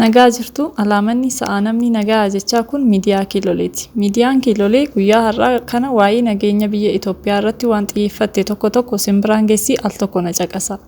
Nagaa jirtu alaamanni sa'a namni nagaa jechaa kun miidiyaa Kiiloleeti. Miidiyaan Kiilolee guyyaa har'aa kana waa'ee nageenya biyya Itoophiyaa irratti waan xiyyeeffatte tokko simbiraan geessi al tokko na caqasa.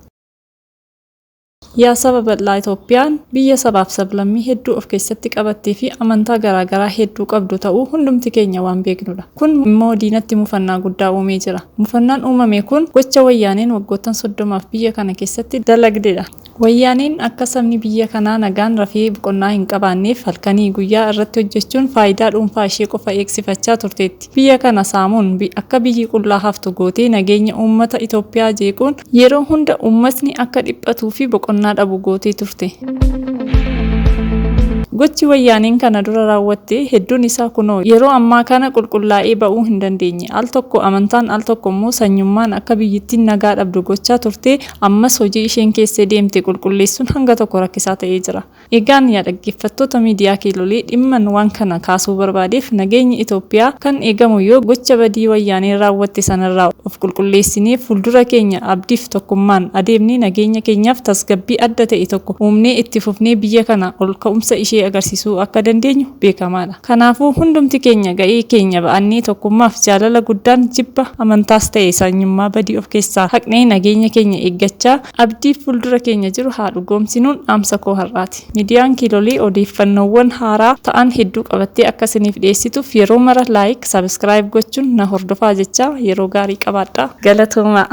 Yaa saba bal'aa Itoophiyaan biyya sabaaf sablammii hedduu of keessatti qabattee fi amantaa garaagaraa hedduu qabdu ta'uu hundumti keenya waan beeknudha. Kun immoo diinatti mufannaa guddaa uumee jira. Mufannaan uumame kun gocha wayyaaneen waggoottan 30 biyya kana keessatti dalagdedha. Wayyaaneen akka sabni biyya kanaa nagaan rafee boqonnaa hin qabaanneef halkanii guyyaa irratti hojjechuun faayidaa dhuunfaa ishee qofa eegsifachaa turteetti. Biyya kana saamuun akka biyyi qullaa haftu gootee nageenya uummata Itoophiyaa jeequun yeroo hunda uummatni akka dhiphatuu fi boqonnaa dhabu gootee turte. Gochi wayyaaneen kana dura raawwatte hedduun isaa kunoo yeroo ammaa kana qulqullaa'ee ba'uu hin dandeenye. Al tokko amantaan al tokko immoo sanyummaan akka biyyittiin nagaa dhabdu gochaa turte ammas hojii isheen keessa deemte qulqulleessuun hanga tokko rakkisaa ta'ee jira. Egaan yaa dhaggeeffattoota miidiyaa Kiilolee dhimman waan kana kaasuu barbaadeef nageenyi Itoophiyaa kan eegamu yoo gocha badii wayyaaneen raawwatte sanarraa of qulqulleessinee fuuldura keenya abdiif tokkummaan adeemnee nageenya keenyaaf tasgabbii adda ta'e tokko uumnee itti fufnee biyya kana ol ka'umsa ishee agarsiisuu akka dandeenyu beekamaadha. Kanaafuu hundumti keenya ga'ee keenya ba'annee tokkummaaf jaalala guddaan jibba amantaas ta'e sanyummaa badii of keessaa haqnee nageenya keenya eeggachaa abdii fuuldura keenya jiru haa dhugoomsinuun dhaamsa koo har'aati. Miidiyaan Kiilolee odeeffannoowwan haaraa ta'an hedduu qabattee akka isiniif dhiyeessituuf yeroo mara laayik, sabiskiraayib gochuun na hordofaa jechaa yeroo gaarii qabaadhaa. Galatoomaa.